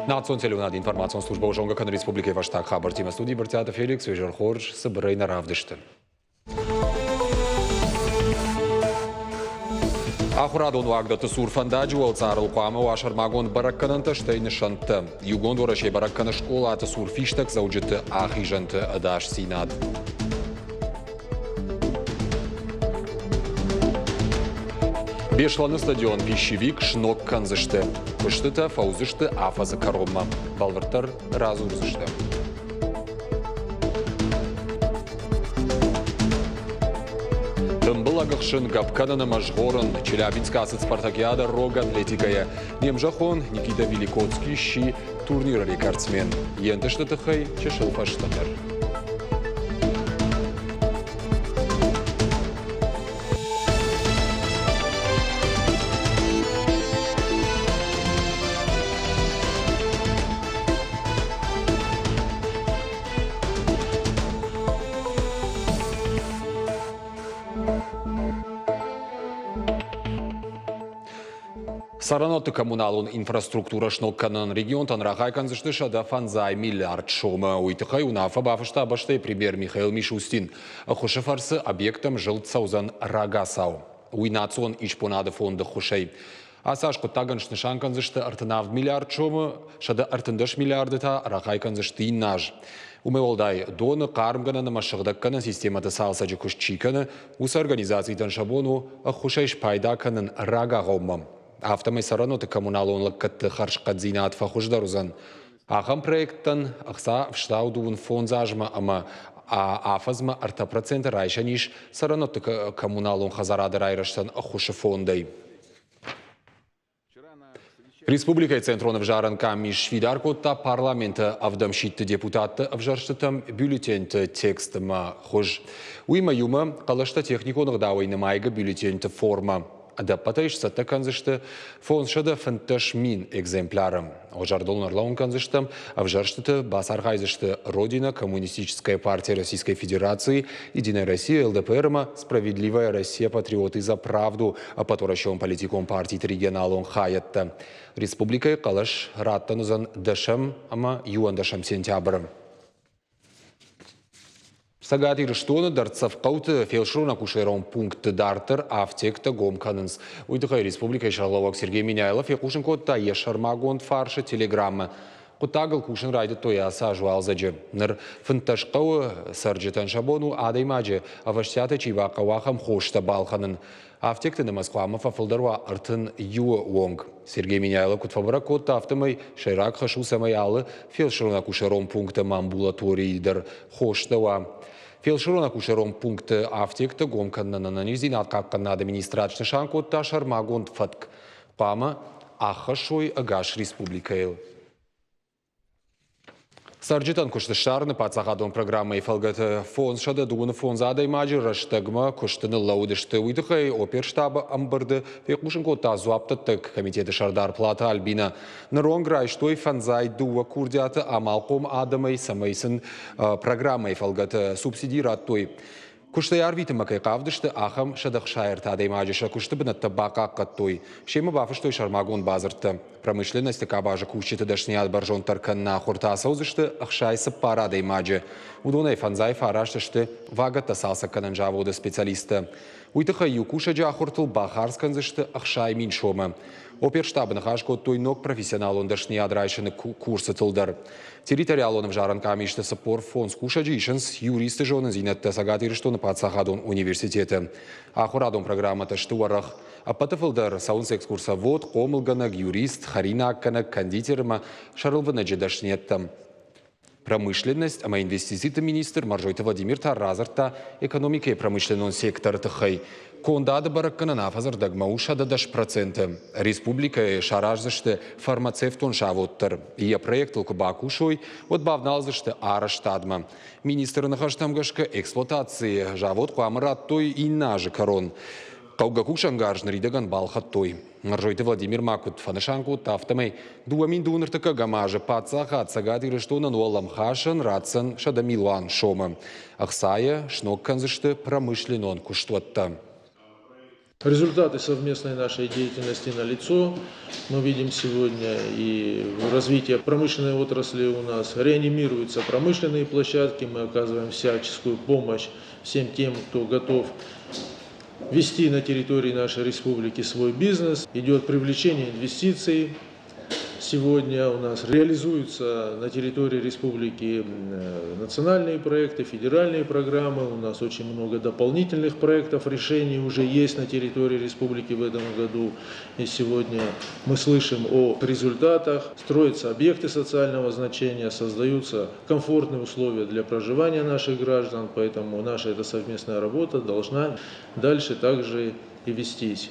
Национ телевизионная информационная служба Ожонгакан Республики Ваштак Хабар Тима студии Бартиата Феликс Вежер Хорж Сабрейна Равдышты. Ахурадон вагдаты сурфанда жуалцарыл қуамы вашар магон бараккананта штейны шанты. Югон дорашей баракканы школа аты сурфиштак заужыты ахи жанты адаш синад. Бешланы стадион пищевик шнок канзышты. Кыштыта фаузышты афазы коромма. Балвартар разурзышты. Тымбылагықшын гапкананы мажғорын Челябинска асыт спартакиада рога атлетикая. Немжахон Никита Великоцкий щи турнира рекордсмен. Ентышты тыхай чешылфаштатыр. Сараноты коммуналун инфраструктура шнокканын регион танрахай канзышты шада фанзай миллиард шома. Уйтыхай унафа бафышта баштай премьер Михаил Мишустин. Хушефарсы объектом жилт саузан рагасау. Уйнацион ичпонады фонды хушей. Асашку таганшны шан канзышты артынавд миллиард шома, шада артындыш миллиарды та рахай канзышты иннаж. Умеволдай доны қарымғананы машығдаққаны систематы салсаджы күшчиканы, ус организациятан шабону хушейш пайдаканын рага ғаумам. Автомай сараноты коммуналонлық кітті қаршыққа атфа хұждарузан. Ағам проекттан ақса вштаудуын фон зажма, ама афазма арта проценты райшаниш сараноты коммуналон хазарады райраштан хұшы фондай. Республикай центронов жаран камиш видаркотта парламента авдамшитты депутатты авжарштытым бюллетенті текстыма хұж. Уйма юма қалашта техниконық дауайны майғы бюллетенті форма. Адапатайш сатта канзышты фон шада фанташ мин экземпляром. Ожардолнар лаун канзыштым, авжарштыты басаргайзышты Родина, Коммунистическая партия Российской Федерации, Единая Россия, ЛДПР, Справедливая Россия, Патриоты за правду, а потворащен политиком партии регионалон хаятта. Республикой калаш раттанузан дашам, ама юан дашам сентябрем. Сагати рыштоны дарцав қауты фелшруна кушерон пункты дартыр автекта гомканынс. Уйдықай республика Шарловак Сергей Миняйлов екушын котта ешармагон фаршы телеграмма. Құттағыл кушын райды тояса жуалзаджы. Ныр фынташқауы сарджетан шабону адаймаджы аваштяты чивақа вахам хошта балханын. Автекты намазқуамы фафылдарва артын юы онг. Сергей Миняйлов кутфабыра котта автомай шайрак хашу самаялы фелшруна кушерон пункты амбулаторийдер хоштава. Фелширона кушером пункты автекта гомканнан нанизин атқаққанна администратшны шанкотта шармагонд фатк. Пама ахашой агаш республикайл. Сарджитан кушты шарны пацахадон программы ФЛГТ фон шада дугуны фон задай маджи раштагма куштыны лаудышты уйдыхай оперштаба амбарды фекушын котта зуаптыттык комитеты шардар плата альбина. Наронграй штой фанзай дуа курдяты амалком адамай самайсын программы ФЛГТ субсидираттой. Кушты ярвиты макай қавдышты ахам шадық шайыр тадай маджиша кушты бінатты бақа қаттой. Шемі бафыштой шармагон базыртты. Промышленности кабажы кушчеты дашният баржон тарканна хурта саузышты ахшайсы парадай маджи. Удонай фанзай фараштышты вагатта салса кананжаводы специалисты. Уйтыха юкуша джахуртыл бахарсканзышты ахшай миншома. Оперштабын хашкот той ног профессионал он дашният райшыны курсы тылдар. Территориалоным жаран камишты сапор фон скушаджи ишенс юристы жонын зинетті сагатыры что на Пацахадон университеты. Ахурадон программата штуарах. А патафылдар саунс экскурсовод, комылганак, юрист, харинакканак, кондитерма, шарылваны джедашнеттам. Промышленность, ама инвестициты министр Маржойты Владимир Таразарта экономика и промышленный сектор тыхай. Кондады бараккана нафазар дагмауша дадаш проценты. Республика шаражзышты фармацевтон шавоттыр. Ия проект лкубакушой отбавналзышты араштадма. Министр нахаштамгашка эксплуатации жавот куамыраттой иннажы корон. Каугакушан гаржны ридаган балхаттой. Маржойты Владимир Макут фанышанку тафтамай дуамин дуныртыка гамажы пацаха отсагаты рыштонан уалам хашан рацан шадамилуан шома. Ахсая шнок канзышты промышленон куштуатта. Результаты совместной нашей деятельности налицо. Мы видим сегодня и развитие промышленной отрасли у нас. Реанимируются промышленные площадки. Мы оказываем всяческую помощь всем тем, кто готов вести на территории нашей республики свой бизнес. Идет привлечение инвестиций. Сегодня у нас реализуются на территории республики национальные проекты, федеральные программы. У нас очень много дополнительных проектов, решений уже есть на территории республики в этом году. И сегодня мы слышим о результатах. Строятся объекты социального значения, создаются комфортные условия для проживания наших граждан. Поэтому наша эта совместная работа должна дальше также и вестись.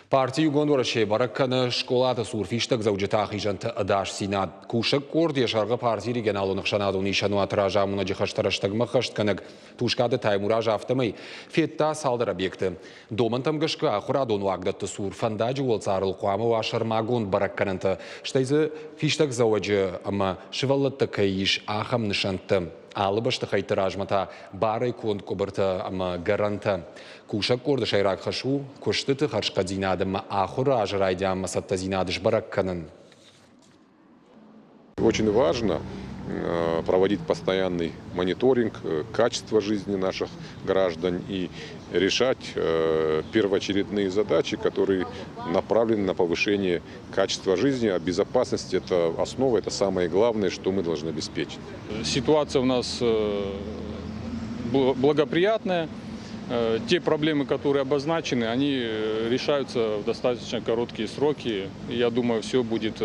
Партию гондораши баракканы школаты сурфиштаг заужитахи жанты адаш синад. Кушак корд яшарга партии регионалу нахшанаду нишану атража мунаджихаштараштаг махаштканаг. Тушкады таймуража автомай. Фетта салдар объекты. Домантам гашка ахурадону агдатты сурфандаджи уолцарыл куамы вашар магон бараккананты. Штайзы фиштаг зауаджы ама шиваллатты кайиш ахам нишанты. Алыбашты хайтыражмата бары конд кобырты ама гаранты. Кушак корды шайрак хашу, куштыты харшка динадым ахура ажрайдям масатта зинадыш баракканын. Очень важно проводить постоянный мониторинг качества жизни наших граждан и решать первоочередные задачи, которые направлены на повышение качества жизни. А безопасность – это основа, это самое главное, что мы должны обеспечить. Ситуация у нас благоприятная. Те проблемы, которые обозначены, они решаются в достаточно короткие сроки. И я думаю, все будет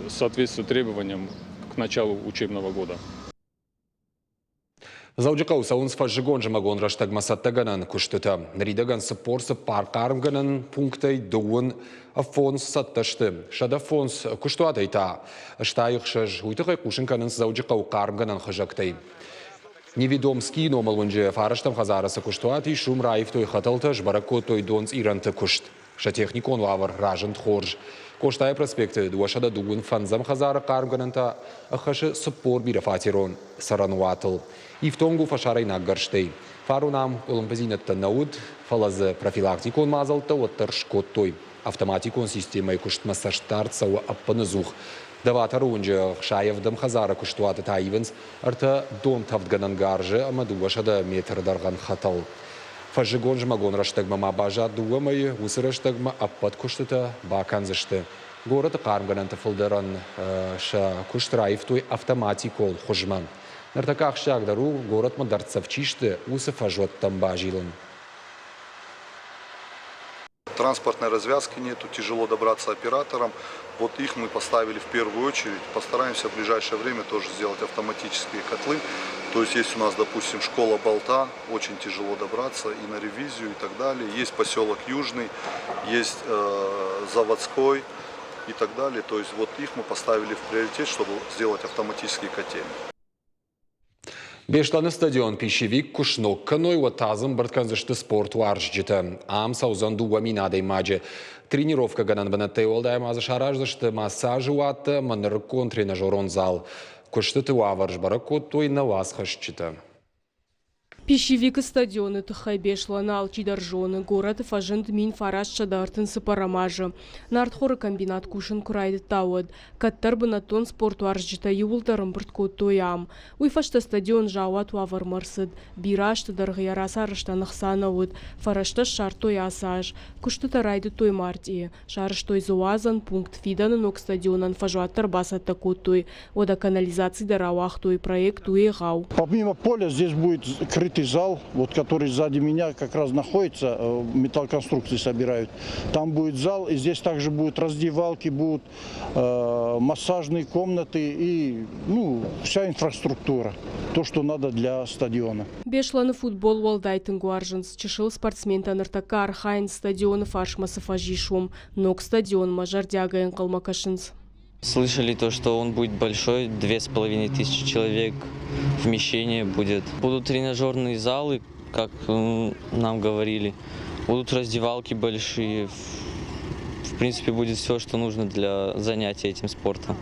соответствовать требованиям к началу учебного года. Заужикау саунс фажигон жамагон раштаг масаттаганан куштыта. Наридаган сапорсы паркармганан пунктай дуын афонс сатташты. Шада фонс куштуатайта. Штайық шаж уйтықай кушынканын заужикау кармганан хажактай. Неведомский номалунже фараштам хазарасы куштуати шум раев той хаталташ барако той донс иранты кушт. Шатехникон лавар ражент хорж. Коштай проспекты дуашада дугун фанзам хазара кармгананта ахаши саппор бирафатирон сарануатл. И в тонгу фашарай наггарштей. Фарунам олимпизинатта науд фалазы профилактикон мазалта оттар шкоттой. Автоматикон системой кушт массаштарца у аппанызух. Даватар унже шаевдам хазара куштуаты таивенс арта дон тавдганангарже амадуашада метр дарган хатал. Фажигон жмагон раштагма мабажа дуамай усыраштагма аппат куштыта баканзышты. Город кармгананта фылдаран ша куштраев той автоматикол хужман. Нартаках шагдару город мадарцавчишты усы фажот тамбажилан. Транспортной развязки нету, тяжело добраться операторам. Вот их мы поставили в первую очередь. Постараемся в ближайшее время тоже сделать автоматические котлы. То есть есть у нас, допустим, школа Болта, очень тяжело добраться и на ревизию и так далее. Есть поселок Южный, есть Заводской и так далее. То есть вот их мы поставили в приоритет, чтобы сделать автоматические котельные. Бештаны стадион пищевик кушнок каной ватазым бартканзышты спорт варжджита. Ам саузан дуаминадай маджи. Тренировка ганан банаттай олдаем азашараждышты массажы ватты маныркон тренажерон зал. Куштыты ваварж баракот той на вас хашчита. Пищевик и стадионы Тахайбешлана Алчидаржоны, город Фажент Мин Фараш Шадартын Сапарамажа. Нартхора комбинат Кушин Курайды Тауад. Каттар банатон спорту аржита юлтарым бұрткот тоям. Уйфашта стадион жауат вавар марсыд. Бирашты дарғияра сарышта нықсана уд. Фарашта шар той асаж. Кушты тарайды той мартии. Шарыш той зуазан пункт фиданы нок стадионан фажуаттар басатта кот той. Ода канализации дарауах той проект той гау. Помимо поля здесь будет крытый зал, вот который сзади меня как раз находится, металлоконструкции собирают. Там будет зал, и здесь также будут раздевалки, будут массажные комнаты и вся инфраструктура, то, что надо для стадиона. Бешланы футбол Уалдайтын Гуаржинс, чешил спортсмен Таныртака Архайн стадиона Фаршмасы Фажишум, ног стадион Мажардягаен Калмакашинс. Слышали то, что он будет большой, 2500 человек, вмещение будет. Будут тренажерные залы, как нам говорили, будут раздевалки большие. В принципе, будет все, что нужно для занятия этим спортом.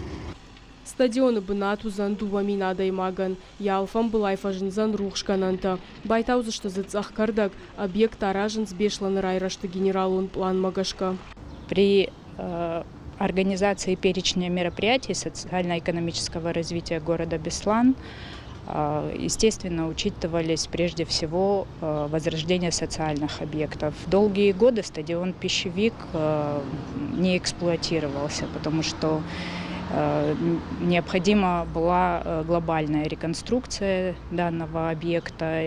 Стадионы бынату занду вамина даймаган. Ялфам былай фажинзан рухшкананта. Байтаузы что зацах кардак. Объект аражен сбешлан райрашты генералун план магашка. При организации перечня мероприятий социально-экономического развития города Беслан, естественно, учитывались прежде всего возрождение социальных объектов. Долгие годы стадион «Пищевик» не эксплуатировался, потому что необходима была глобальная реконструкция данного объекта.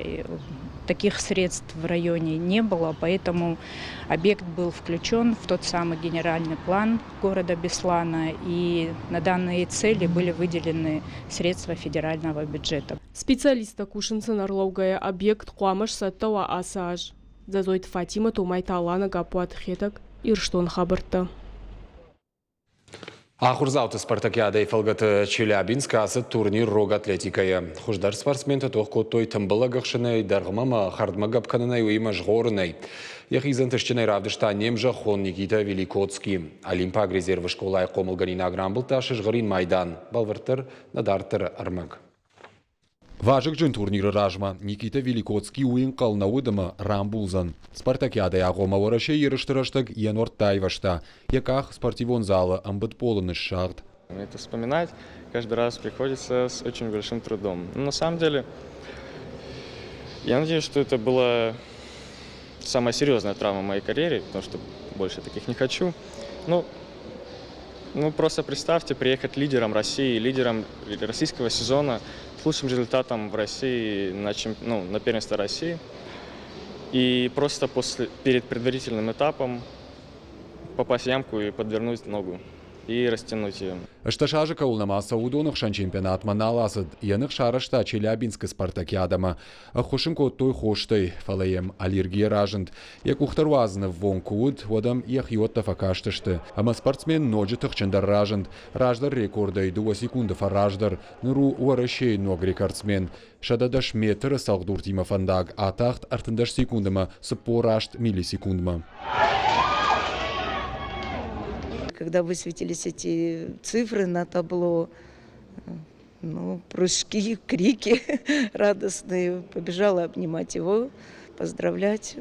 Таких средств в районе не было, поэтому объект был включен в тот самый генеральный план города Беслана, и на данные цели были выделены средства федерального бюджета. Специалиста Кушинцин Орловгая объект Куамаш Саттава Асаж. Зазойт Фатима Тумайталана Гапуат Хетак Ирштон Хабарта. Ахурзауты спартакиада Фалгат Челябинск асы турнир рог атлетикая. Хуждар спортсменты тоқ той тымбылагықшынай, дарғымама хардмагап канынай уйма жғорынай. Яхизан тышчынай равдышта немжа хон Никита Великоцкий. Олимпаг резервы школай қомылганин аграмбылташы жғырин майдан. Балвартыр надартыр армаг. Важык жын турниры ражма. Никита Великоцкий уйын қална удыма рамбулзан. Спартакиада яғома вараше ерыштыраштык янор тайвашта. Яках спортивон залы амбыт полыны шагд. Это вспоминать каждый раз приходится с очень большим трудом. Но на самом деле, я надеюсь, что это была самая серьезная травма в моей карьере, потому что больше таких не хочу. Ну, просто представьте, приехать лидером России, лидером российского сезона, с лучшим результатом в России на первенство России. И просто перед предварительным этапом попасть в ямку и подвернуть ногу. И растянуть ее. Шташажы каулнама Саудонық шан чемпионат маналасыд. Яных шарышта Челябинск спартакиадама. Хошынко той хоштай фалаем аллергия ражынд. Як ухтарвазны вон куд, водам ях йотта факаштышты. Ама спортсмен ноджи тахчандар ражынд. Раждар рекордай 2 секунды фараждар. Ныру уарашей ног рекордсмен. Шададаш метр салгдур тима фандаг. Атахт артындаш секундама сыпорашт миллисекундма. Когда высветились эти цифры на табло, прыжки, крики радостные, побежала обнимать его, поздравлять.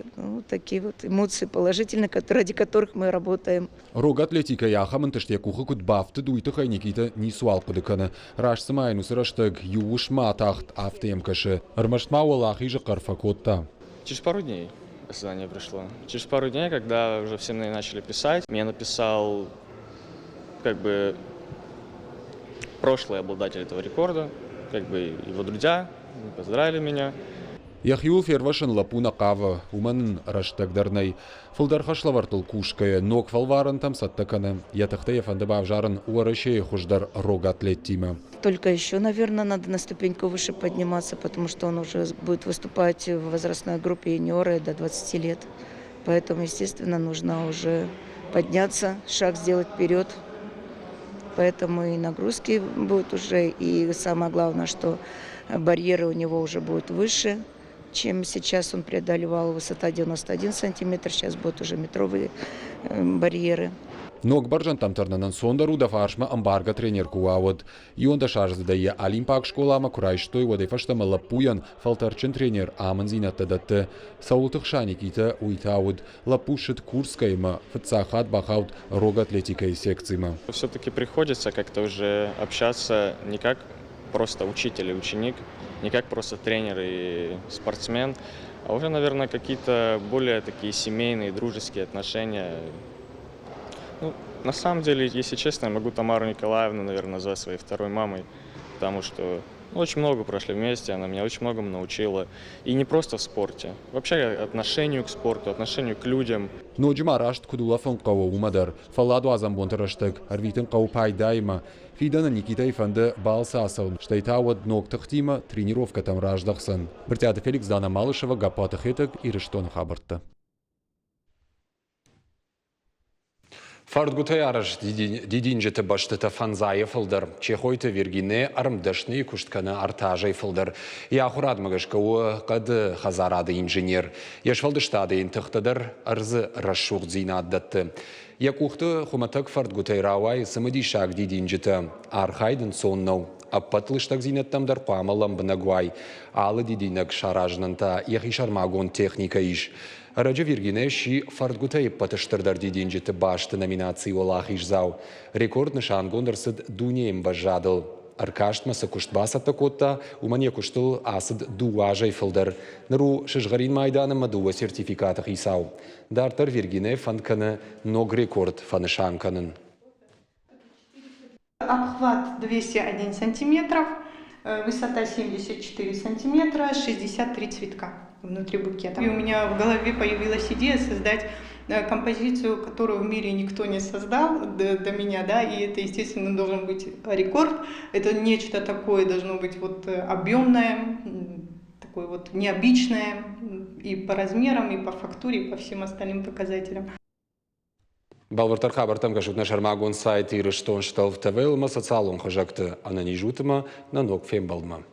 Такие вот эмоции положительные, ради которых мы работаем. Рог атлетика яхамын тыште кухы кут бафты дуйтыхай Никита не суал кудыканы. Раш сымайну сыраштык юш матахт автоемкаши. Армашмауалах иже карфакотта. Через пару дней осознание пришло. Через пару дней, когда уже все начали писать, мне написал прошлый обладатель этого рекорда, его друзья, поздравили меня. Яхюл фервашын лапуна кава, уманын раштагдарнай. Фылдархашлавартыл кушкая, ног фалварын там саттаканы. Ятахтая фандабав жарын уарашей хуждар рог атлет тима. Только еще, наверное, надо на ступеньку выше подниматься, потому что он уже будет выступать в возрастной группе юниоры до 20 лет. Поэтому, естественно, нужно уже подняться, шаг сделать вперед. Поэтому и нагрузки будут уже, и самое главное, что барьеры у него уже будут выше, чем сейчас он преодолевал. Высота 91 сантиметр, сейчас будут уже метровые барьеры. Ног баржан тамтарнанан сондару да фашма амбарга тренер куавод. И он да шарзы да е Олимпак школама курайштой водай фаштама лапуян фалтарчен тренер аманзина тадатты. Саултых Никита уйтауд лапушит курскайма фацахат бахаут рог атлетикой секцияма. Все-таки приходится как-то уже общаться не как просто учитель и ученик, не как просто тренер и спортсмен, а уже, наверное, какие-то более такие семейные, дружеские отношения. На самом деле, если честно, я могу Тамару Николаевну, наверное, назвать своей второй мамой, потому что очень много прошли вместе, она меня очень многому научила. И не просто в спорте, вообще отношению к спорту, отношению к людям. Ноджима рашт кудула фонкава умадар, фаладу азамбонтараштык, арвитен кау пайдайма. Фидана Никита Ифанды балсасын, штайтауад ног тахтима, тренировка там раждахсан. Бртяда Феликс Дана Малышева, Гапата Хетек и Риштон Хабарта. Фардгутай арыш дидинжеті баштыты фанзайы фылдыр. Чехойты вергине арымдышны күштканы артажай фылдыр. Яхурадмагышка о қады хазарады инженер. Ешфалдыштады интықтыдыр арзы расшуқ зина аддатты. Якухты хуматак фардгутай рауай сымыди шаг дидинжеті. Архайдын соннау. Аппатлыштак зинеттамдар қуамалам бінагуай. Алы дидинак шаражнанта яхишармагон техника иш. Арачы вергине ши фардгутай патыштырдар дидинжеті башты номинации олах ишзау. Рекорд нышан гондырсыд дунеем бажадыл. Аркаштмасы куштбас атпакотта, умане куштыл асыд дуажай фылдар. Ныру шышгарин майданы мадуа сертификатах исау. Дартар вергине фанканы ног рекорд фанышанканын. Обхват 201 сантиметров, высота 74 сантиметра, 63 цветка внутри букета. И у меня в голове появилась идея создать композицию, которую в мире никто не создал до меня, да, и это, естественно, должен быть рекорд. Это нечто такое должно быть вот объемное, такое вот необычное и по размерам, и по фактуре, и по всем остальным показателям. Балвартар хабартам гашутна шармагон сайт и рештон шталв тавелма социалом хожакты ананижутыма на ног фембалма.